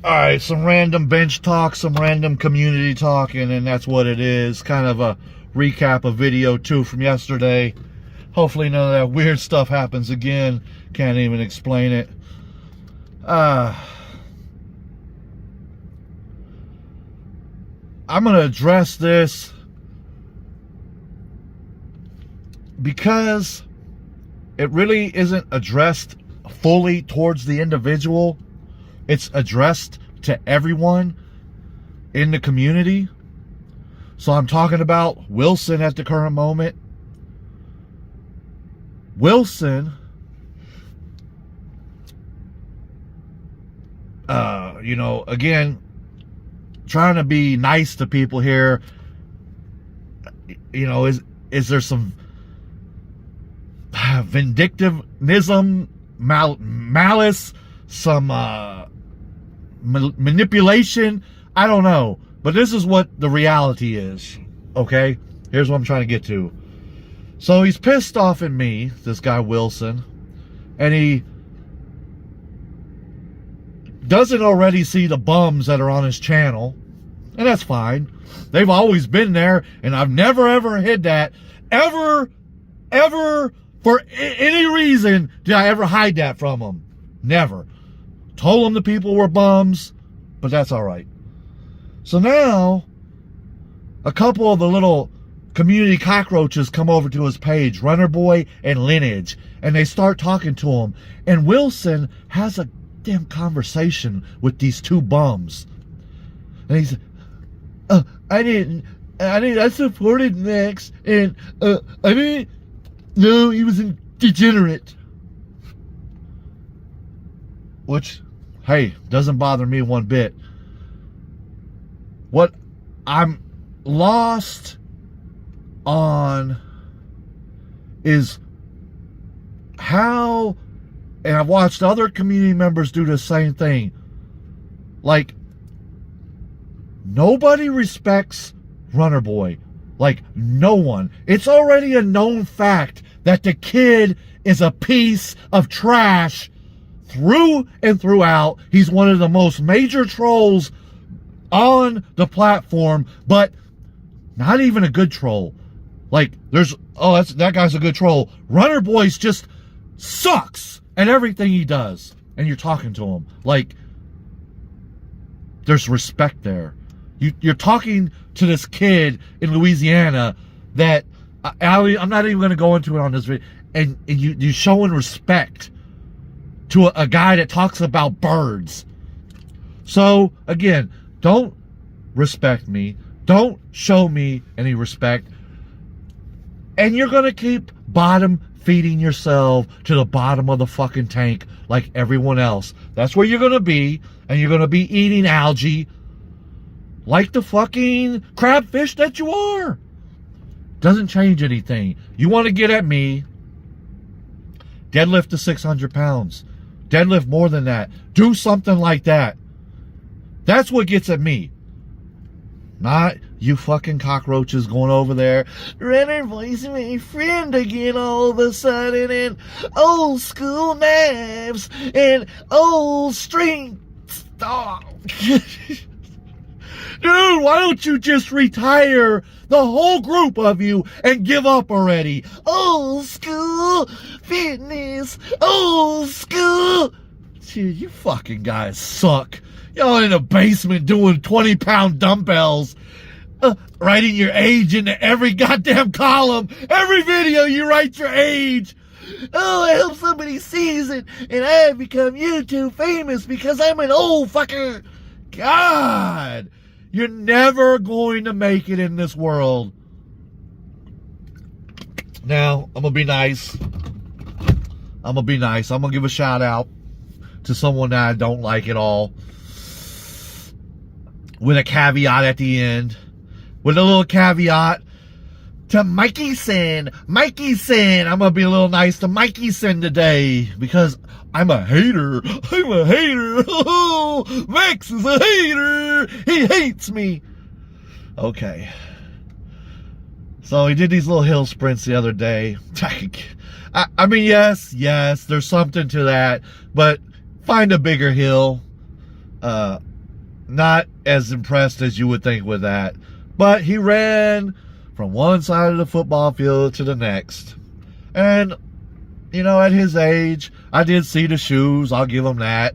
All right, some random bench talk, some random community talking, and that's what it is. Kind of a recap of video 2 from yesterday. Hopefully none of that weird stuff happens again. Can't even explain it. I'm going to address this because it really isn't addressed fully towards the individual. It's addressed to everyone in the community. So I'm talking about Wilson at the current moment. Wilson, again, trying to be nice to people here. Is there some vindictivism, malice, some manipulation? I don't know, but this is what the reality is. Okay, here's what I'm trying to get to. So he's pissed off at me, this guy Wilson, and he doesn't already see the bums that are on his channel, and that's fine. They've always been there, and I've never ever hid that. Ever, for any reason, did I ever hide that from them. Never. Told them the people were bums, but that's all right. So now, a couple of the little community cockroaches come over to his page, Runner Boy and Lineage, and they start talking to him. And Wilson has a damn conversation with these two bums. And he's, I supported Max, and no, he was a degenerate. Which, hey, doesn't bother me one bit. What I'm lost on is how, and I've watched other community members do the same thing. Like, nobody respects Runner Boy. Like, no one. It's already a known fact that the kid is a piece of trash through and throughout. He's one of the most major trolls on the platform, but not even a good troll. Like, that guy's a good troll. Runner Boy's just sucks at everything he does. And you're talking to him. Like, there's respect there. You're talking to this kid in Louisiana that, I'm not even going to go into it on this video, and you're showing respect to a guy that talks about birds. So, again, don't respect me. Don't show me any respect. And you're going to keep bottom feeding yourself to the bottom of the fucking tank like everyone else. That's where you're going to be. And you're going to be eating algae like the fucking crabfish that you are. Doesn't change anything. You want to get at me, deadlift to 600 pounds. Deadlift more than that. Do something like that. That's what gets at me. Not you fucking cockroaches going over there. Runner Boy's my friend again all of a sudden. And old school knives. And old strength. Oh. Dude, why don't you just retire the whole group of you and give up already? Old school fitness. Old school. Dude, you fucking guys suck. Y'all in a basement doing 20-pound dumbbells. Writing your age into every goddamn column. Every video you write your age. Oh, I hope somebody sees it and I become YouTube famous because I'm an old fucker. God. You're never going to make it in this world. Now, I'm going to be nice. I'm going to give a shout out to someone that I don't like at all. With a caveat at the end. With a little caveat to Mikey Sin. Mikey Sin. I'm going to be a little nice to Mikey Sin today. Because I'm a hater. I'm a hater. Oh, Max is a hater. He hates me. Okay. So he did these little hill sprints the other day. I mean, yes, there's something to that. But find a bigger hill. not as impressed as you would think with that. But he ran from one side of the football field to the next. And, you know, at his age, I did see the shoes. I'll give him that.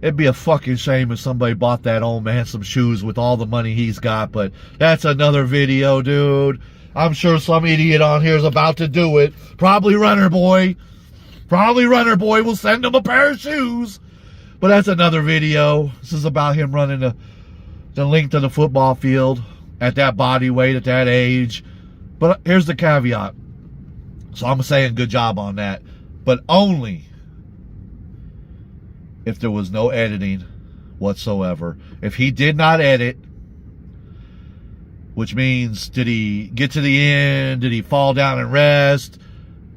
It'd be a fucking shame if somebody bought that old man some shoes with all the money he's got. But that's another video, dude. I'm sure some idiot on here is about to do it. Probably Runner Boy. Probably Runner Boy will send him a pair of shoes. But that's another video. This is about him running the length of the football field at that body weight, at that age. But here's the caveat. So I'm saying good job on that. But only if there was no editing whatsoever. If he did not edit, which means, did he get to the end? Did he fall down and rest?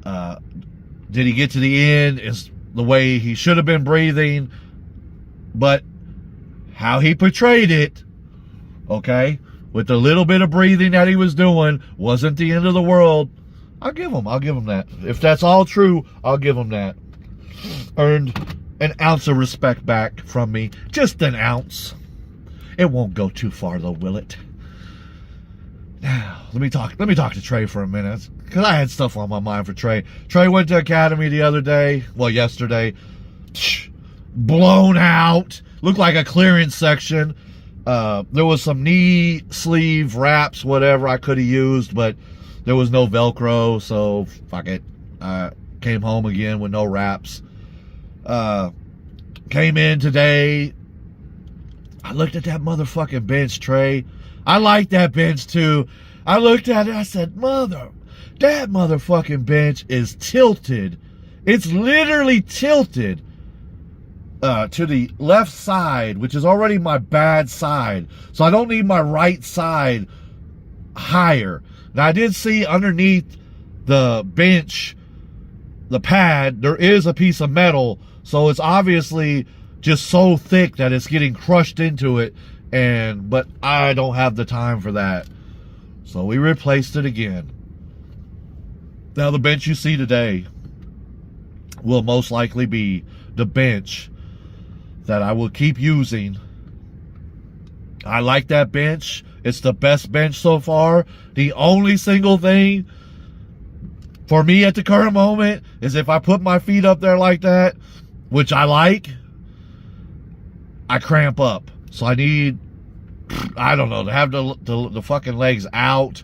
Did he get to the end? Is the way he should have been breathing? But how he portrayed it, okay, with the little bit of breathing that he was doing, wasn't the end of the world. I'll give him that. If that's all true, I'll give him that. Earned an ounce of respect back from me. Just an ounce. It won't go too far though, will it? Now, let me talk to Trey for a minute, because I had stuff on my mind for Trey. Trey went to Academy the other day, well, yesterday. Blown out. Looked like a clearance section. There was some knee sleeve wraps, whatever I could have used, but there was no Velcro, so fuck it. Came home again with no wraps. Came in today. I looked at that motherfucking bench, Trey. I like that bench too. I looked at it, I said, that motherfucking bench is tilted. It's literally tilted to the left side, which is already my bad side. So I don't need my right side higher. Now I did see underneath the bench, the pad, there is a piece of metal. So it's obviously just so thick that it's getting crushed into it. But I don't have the time for that. So we replaced it again. Now the bench you see today will most likely be the bench that I will keep using. I like that bench. It's the best bench so far. The only single thing for me at the current moment is if I put my feet up there like that, which I like, I cramp up. So I need, I don't know, to have the fucking legs out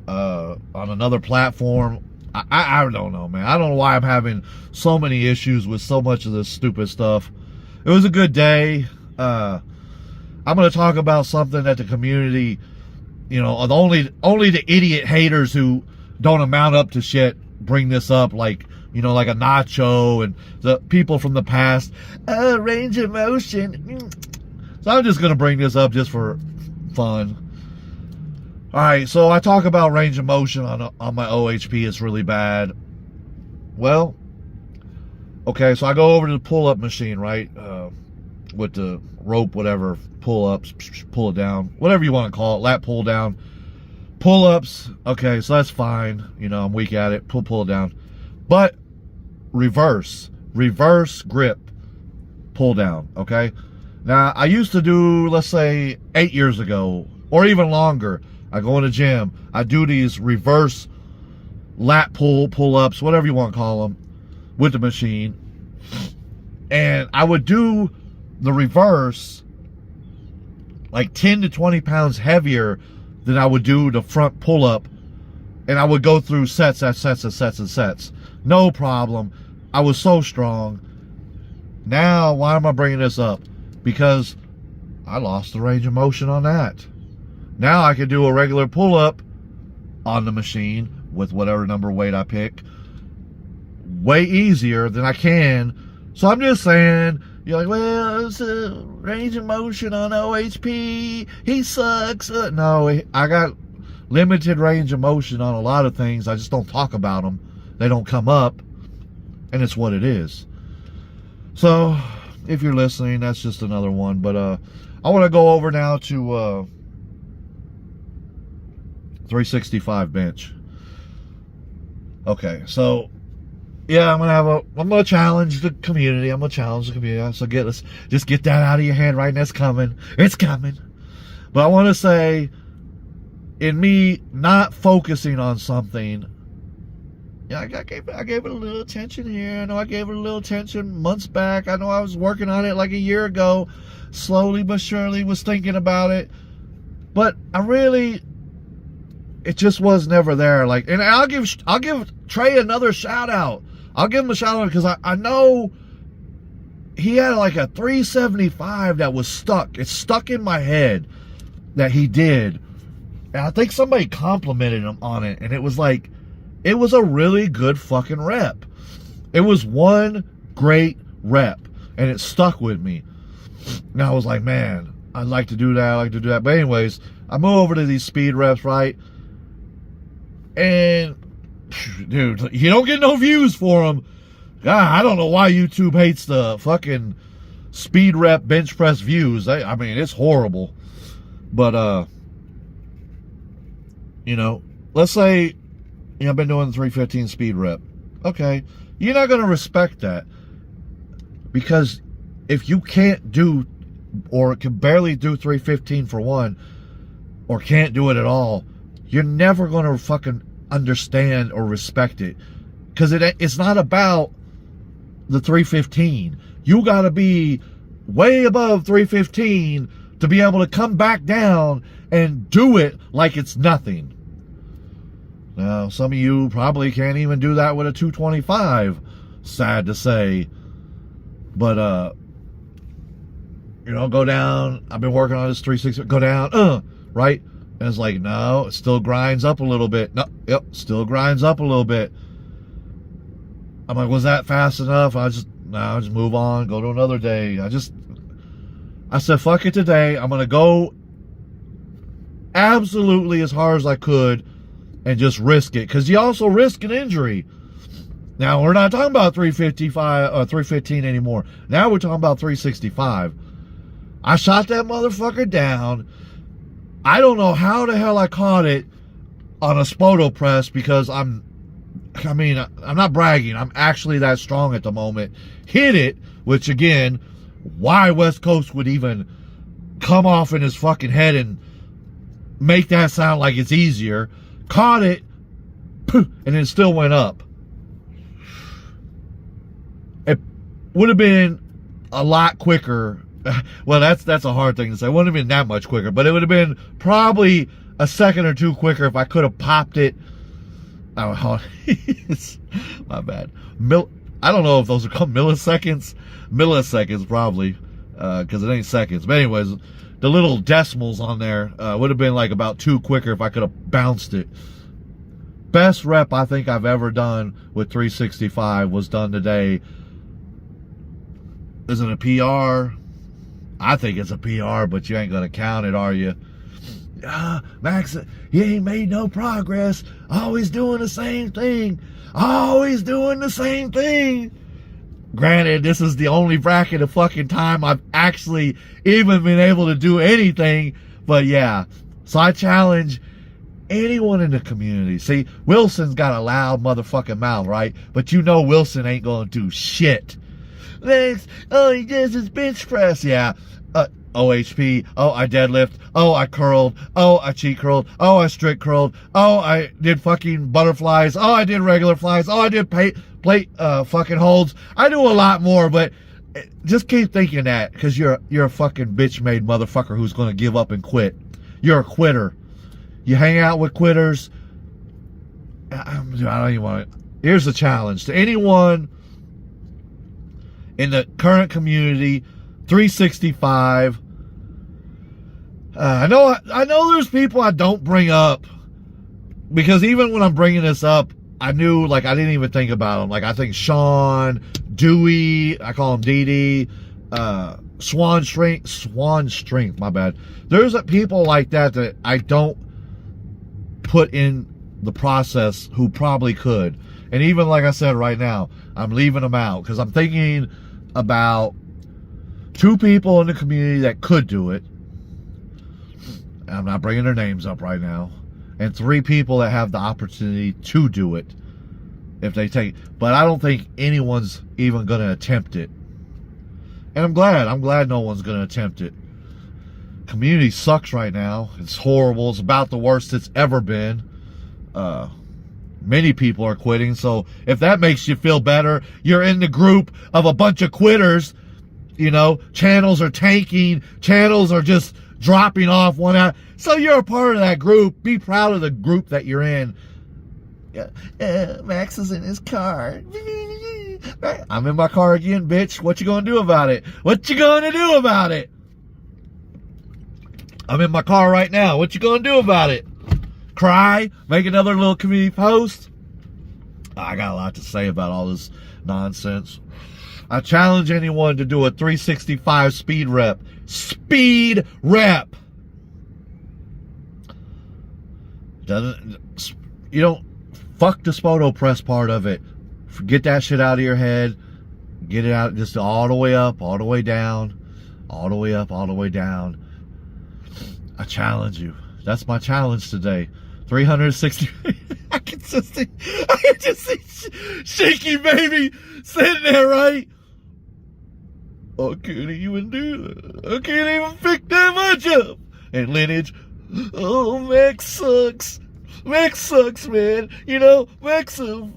on another platform. I don't know, man. I don't know why I'm having so many issues with so much of this stupid stuff. It was a good day. I'm going to talk about something that the community, you know, only the idiot haters who don't amount up to shit bring this up, like, you know, like a Nacho and the people from the past. Range of motion. So I'm just going to bring this up just for fun. All right, so I talk about range of motion on my OHP. It's really bad. Well, okay, so I go over to the pull-up machine, right? With the rope, whatever, pull-ups, pull it down, whatever you want to call it, lat pull down. Pull-ups, okay, so that's fine. You know, I'm weak at it. Pull it down. But reverse grip, pull down, okay? Now, I used to do, let's say, 8 years ago, or even longer, I go in the gym, I do these reverse lat pull-ups, whatever you want to call them, with the machine. And I would do the reverse like 10 to 20 pounds heavier than I would do the front pull-up. And I would go through sets and sets and sets and sets. No problem. I was so strong. Now, why am I bringing this up? Because I lost the range of motion on that. Now I can do a regular pull-up on the machine with whatever number weight I pick way easier than I can. So I'm just saying, you're like, well, it's a range of motion on OHP. He sucks. No, I got limited range of motion on a lot of things. I just don't talk about them. They don't come up. And it's what it is. So, if you're listening, that's just another one. But I want to go over now to 365 bench. Okay, so yeah, I'm gonna challenge the community. I'm gonna challenge the community. So let's just get that out of your head right now. It's coming. It's coming. But I want to say, in me not focusing on something, yeah, I gave it a little attention here. I know I gave it a little attention months back. I know I was working on it like a year ago. Slowly but surely was thinking about it. But it just was never there. Like, and I'll give Trey another shout out. I'll give him a shout out because I know he had like a 375 that was stuck. It's stuck in my head that he did. And I think somebody complimented him on it. And it was like, it was a really good fucking rep. It was one great rep. And it stuck with me. And I was like, man, I'd like to do that. But anyways, I move over to these speed reps, right? And, dude, you don't get no views for them. God, I don't know why YouTube hates the fucking speed rep bench press views. I mean, it's horrible. But, you know, let's say, I've been doing the 315 speed rep. Okay, you're not going to respect that. Because if you can't do, or can barely do 315 for one, or can't do it at all, you're never going to fucking understand or respect it. Because it's not about the 315. You got to be way above 315 to be able to come back down and do it like it's nothing. Now, some of you probably can't even do that with a 225. Sad to say. But, you know, go down. I've been working on this 360. Go down, right? And it's like, no, it still grinds up a little bit. No, yep, still grinds up a little bit. I'm like, was that fast enough? I'll just move on, go to another day. I said, fuck it today. I'm going to go absolutely as hard as I could and just risk it. Because you also risk an injury. Now, we're not talking about 355 or 315 anymore. Now we're talking about 365. I shot that motherfucker down. I don't know how the hell I caught it on a Spoto press because I'm not bragging. I'm actually that strong at the moment. Hit it, which again, why West Coast would even come off in his fucking head and make that sound like it's easier. Caught it, and it still went up. It would have been a lot quicker. Well, that's a hard thing to say. It wouldn't have been that much quicker, but it would have been probably a second or two quicker if I could have popped it. Oh, my bad. I don't know if those are called milliseconds. Milliseconds, probably, because it ain't seconds. But anyways, the little decimals on there would have been like about 2 quicker if I could have bounced it. Best rep I think I've ever done with 365 was done today. Is it a PR? I think it's a PR, but you ain't going to count it, are you? Max, he ain't made no progress. Always doing the same thing. Always doing the same thing. Granted, this is the only bracket of fucking time I've actually even been able to do anything. But yeah, so I challenge anyone in the community. See, Wilson's got a loud motherfucking mouth, right? But you know Wilson ain't going to do shit. Lex, oh, he does his bench press. Yeah. OHP. Oh, I deadlift. Oh, I curled. Oh, I cheat curled. Oh, I strict curled. Oh, I did fucking butterflies. Oh, I did regular flies. Oh, I did plate fucking holds. I do a lot more, but just keep thinking that because you're a fucking bitch-made motherfucker who's going to give up and quit. You're a quitter. You hang out with quitters. I don't even want to. Here's the challenge to anyone in the current community. 365. I know there's people I don't bring up because even when I'm bringing this up, I knew, like, I didn't even think about them. Like, I think Sean, Dewey, I call him DD, Swan Strength, my bad. There's people like that I don't put in the process who probably could. And even like I said right now, I'm leaving them out because I'm thinking about 2 people in the community that could do it. I'm not bringing their names up right now. And 3 people that have the opportunity to do it. if they take. But I don't think anyone's even going to attempt it. And I'm glad no one's going to attempt it. Community sucks right now. It's horrible. It's about the worst it's ever been. Many people are quitting. So if that makes you feel better, you're in the group of a bunch of quitters. You know, channels are tanking. Channels are just dropping off one out. So you're a part of that group. Be proud of the group that you're in. Max is in his car. I'm in my car again, bitch. What you gonna do about it? What you gonna do about it? I'm in my car right now. What you gonna do about it? Cry? Make another little community post? I got a lot to say about all this nonsense. I challenge anyone to do a 365 speed rep. Speed rep. You don't fuck the Spoto press part of it. Get that shit out of your head. Get it out just all the way up, all the way down, all the way up, all the way down. I challenge you. That's my challenge today. 360. I can just see Shaky Baby sitting there, right? I can't even do that. I can't even pick that much up. And Lineage, oh, Max sucks. Max sucks, man. You know, Max, I'm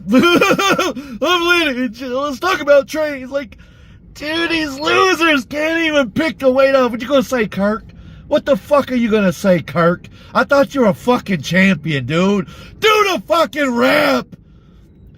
Lineage. Let's talk about trains. Like, dude, these losers can't even pick the weight up. What you gonna say, Kirk? What the fuck are you gonna say, Kirk? I thought you were a fucking champion, dude. Do the fucking rep.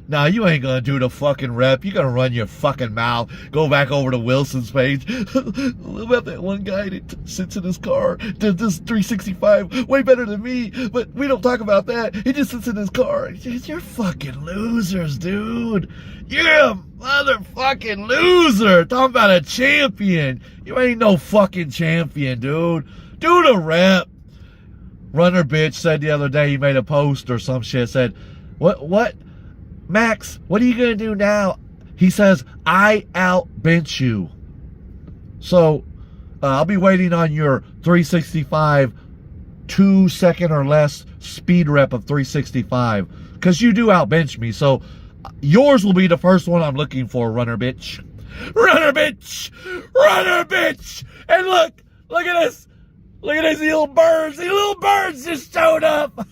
Nah, you ain't gonna do the fucking rep. You gonna run your fucking mouth. Go back over to Wilson's page. About that one guy that sits in his car, does this 365 way better than me, but we don't talk about that. He just sits in his car. You're fucking losers, dude. You're a motherfucking loser. Talking about a champion. You ain't no fucking champion, dude. Do the rep. Runner bitch said the other day, he made a post or some shit, said, what? Max, what are you going to do now? He says, I out-bench you. So, I'll be waiting on your 365, 2 second or less speed rep of 365. Because you do out-bench me. So, yours will be the first one I'm looking for, runner bitch. Runner bitch! Runner bitch! And look at this. Look at these little birds. These little birds just showed up.